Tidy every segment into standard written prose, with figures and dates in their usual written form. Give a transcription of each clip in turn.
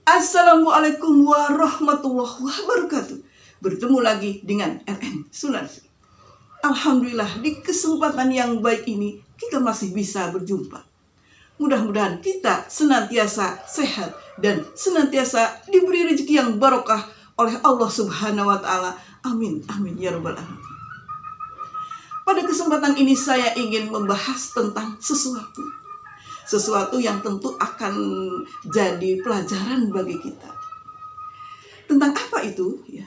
Assalamualaikum warahmatullahi wabarakatuh. Bertemu lagi dengan RN Sunarsi. Alhamdulillah, di kesempatan yang baik ini kita masih bisa berjumpa. Mudah-mudahan kita senantiasa sehat dan senantiasa diberi rezeki yang barokah oleh Allah Subhanahu wa Ta'ala. Amin, amin ya rabbal alamin. Pada kesempatan ini saya ingin membahas tentang sesuatu yang tentu akan jadi pelajaran bagi kita. Tentang apa itu? Ya.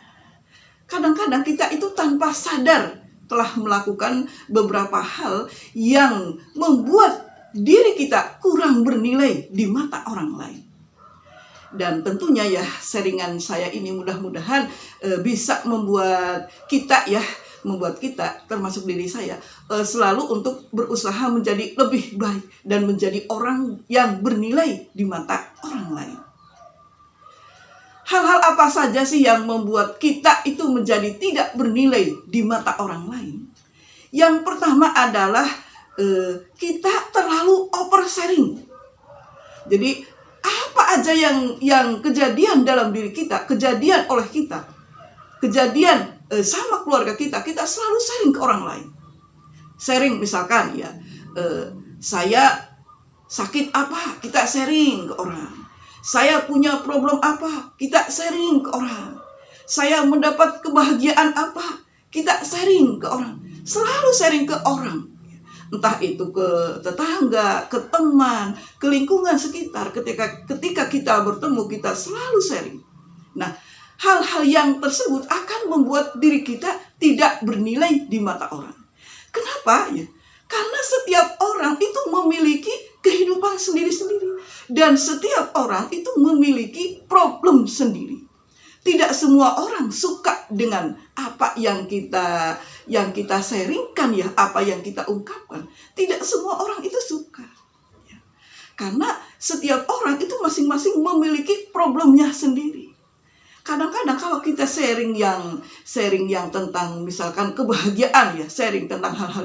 Kadang-kadang kita itu tanpa sadar telah melakukan beberapa hal yang membuat diri kita kurang bernilai di mata orang lain. Dan tentunya ya, sharingan saya ini mudah-mudahan bisa membuat kita termasuk diri saya selalu untuk berusaha menjadi lebih baik dan menjadi orang yang bernilai di mata orang lain. Hal-hal apa saja sih yang membuat kita itu menjadi tidak bernilai di mata orang lain? Yang pertama adalah kita terlalu oversharing. Jadi apa aja yang kejadian dalam diri kita, kejadian oleh kita, kejadian sama keluarga kita selalu sharing ke orang lain. Sharing misalkan ya, saya sakit apa, kita sharing ke orang. Saya punya problem apa, kita sharing ke orang. Saya mendapat kebahagiaan apa, kita sharing ke orang. Selalu sharing ke orang. Entah itu ke tetangga, ke teman, ke lingkungan sekitar. Ketika kita bertemu, kita selalu sharing. Nah, hal-hal yang tersebut akan membuat diri kita tidak bernilai di mata orang. Kenapa? Ya, karena setiap orang itu memiliki kehidupan sendiri-sendiri. Dan setiap orang itu memiliki problem sendiri. Tidak semua orang suka dengan apa yang kita sharingkan ya, apa yang kita ungkapkan. Tidak semua orang itu suka. Ya. Karena setiap orang itu masing-masing memiliki problemnya sendiri. Kadang-kadang kalau kita sharing yang tentang misalkan kebahagiaan ya, sharing tentang hal-hal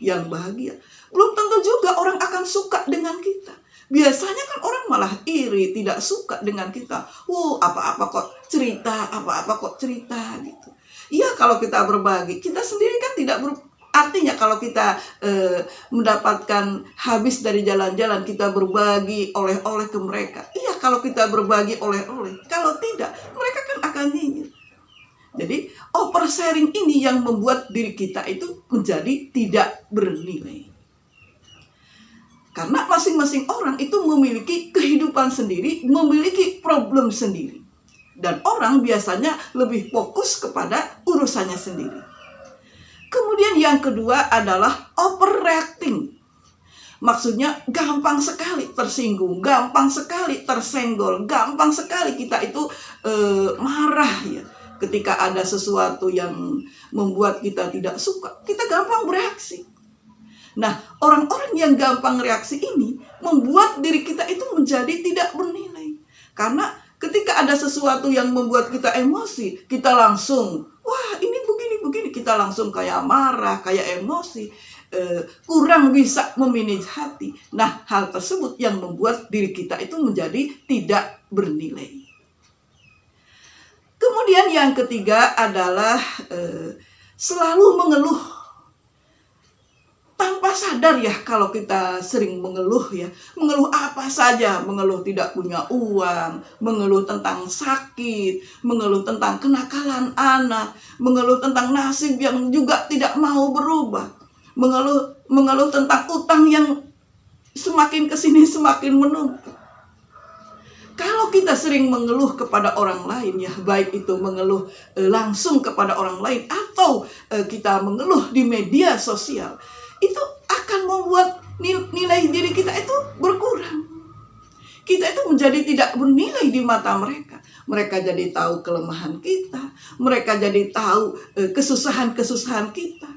yang bahagia, belum tentu juga orang akan suka dengan kita. Biasanya kan orang malah iri, tidak suka dengan kita. Apa-apa kok cerita gitu. Iya, kalau kita berbagi, kita sendiri kan artinya kalau kita mendapatkan habis dari jalan-jalan, kita berbagi oleh-oleh ke mereka. Iya, kalau kita berbagi oleh-oleh. Kalau tidak, mereka kan akan nyinyir. Jadi, oversharing ini yang membuat diri kita itu menjadi tidak bernilai. Karena masing-masing orang itu memiliki kehidupan sendiri, memiliki problem sendiri. Dan orang biasanya lebih fokus kepada urusannya sendiri. Kemudian yang kedua adalah overreacting. Maksudnya gampang sekali tersinggung, gampang sekali tersenggol, gampang sekali kita itu marah ya. Ketika ada sesuatu yang membuat kita tidak suka, kita gampang bereaksi. Nah, orang-orang yang gampang reaksi ini membuat diri kita itu menjadi tidak bernilai. Karena ketika ada sesuatu yang membuat kita emosi, kita langsung, ini begini, kita langsung kayak marah, kayak emosi, kurang bisa memanage hati. Nah, hal tersebut yang membuat diri kita itu menjadi tidak bernilai. Kemudian yang ketiga adalah selalu mengeluh. Tanpa sadar ya, kalau kita sering mengeluh ya, mengeluh apa saja, mengeluh tidak punya uang, mengeluh tentang sakit, mengeluh tentang kenakalan anak, mengeluh tentang nasib yang juga tidak mau berubah, mengeluh tentang utang yang semakin kesini semakin menumpuk. Kalau kita sering mengeluh kepada orang lain ya, baik itu mengeluh langsung kepada orang lain atau kita mengeluh di media sosial, itu akan membuat nilai diri kita itu berkurang. Kita itu menjadi tidak bernilai di mata mereka. Mereka jadi tahu kelemahan kita. Mereka jadi tahu kesusahan-kesusahan kita.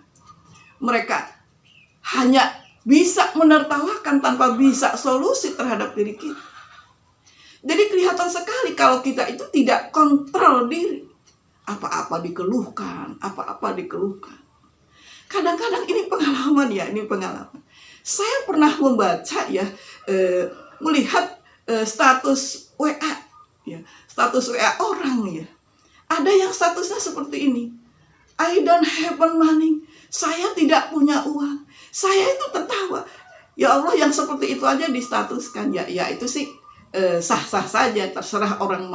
Mereka hanya bisa menertawakan tanpa bisa solusi terhadap diri kita. Jadi kelihatan sekali kalau kita itu tidak kontrol diri. Apa-apa dikeluhkan, Kadang-kadang ini pengalaman. Saya pernah membaca ya, melihat status WA status WA orang ya. Ada yang statusnya seperti ini. I don't have money. Saya tidak punya uang. Saya itu tertawa. Ya Allah, yang seperti itu aja distatuskan. Ya itu sih sah-sah saja. Terserah orang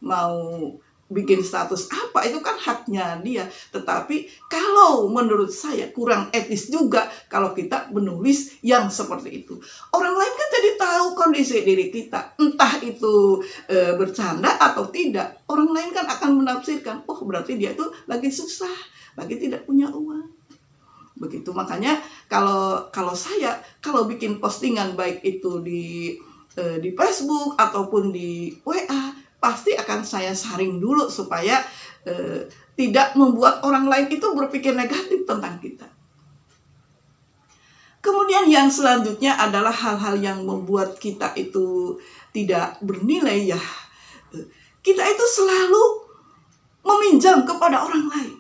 mau bikin status apa, itu kan haknya dia. Tetapi kalau menurut saya kurang etis juga kalau kita menulis yang seperti itu. Orang lain kan jadi tahu kondisi diri kita, entah itu bercanda atau tidak. Orang lain kan akan menafsirkan, oh berarti dia itu lagi susah, lagi tidak punya uang. Begitu, makanya kalau saya bikin postingan baik itu di Facebook ataupun di WA, pasti akan saya saring dulu supaya tidak membuat orang lain itu berpikir negatif tentang kita. Kemudian yang selanjutnya adalah hal-hal yang membuat kita itu tidak bernilai ya. Kita itu selalu meminjam kepada orang lain.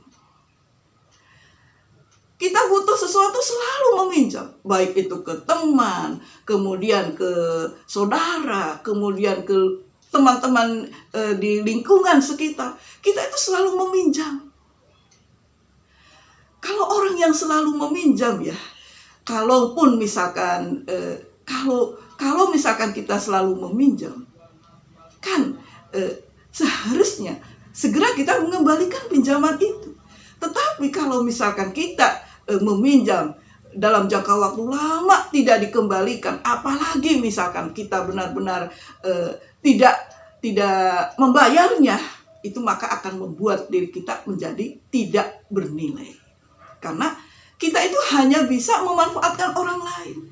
Kita butuh sesuatu selalu meminjam, baik itu ke teman, kemudian ke saudara, kemudian ke teman-teman di lingkungan sekitar. Kita itu selalu meminjam. Kalau orang yang selalu meminjam ya, kalaupun misalkan kalau misalkan kita selalu meminjam, kan seharusnya segera kita mengembalikan pinjaman itu. Tetapi kalau misalkan kita meminjam dalam jangka waktu lama tidak dikembalikan, apalagi misalkan kita benar-benar tidak membayarnya, itu maka akan membuat diri kita menjadi tidak bernilai. Karena kita itu hanya bisa memanfaatkan orang lain.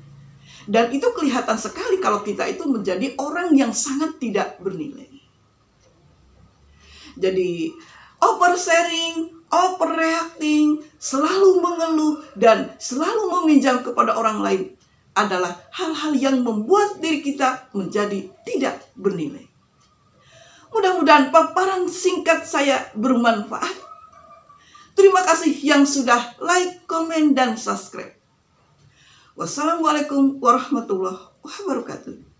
Dan itu kelihatan sekali kalau kita itu menjadi orang yang sangat tidak bernilai. Jadi oversharing, overreacting, selalu mengeluh, dan selalu meminjam kepada orang lain adalah hal-hal yang membuat diri kita menjadi tidak bernilai. Mudah-mudahan paparan singkat saya bermanfaat. Terima kasih yang sudah like, komen, dan subscribe. Wassalamualaikum warahmatullahi wabarakatuh.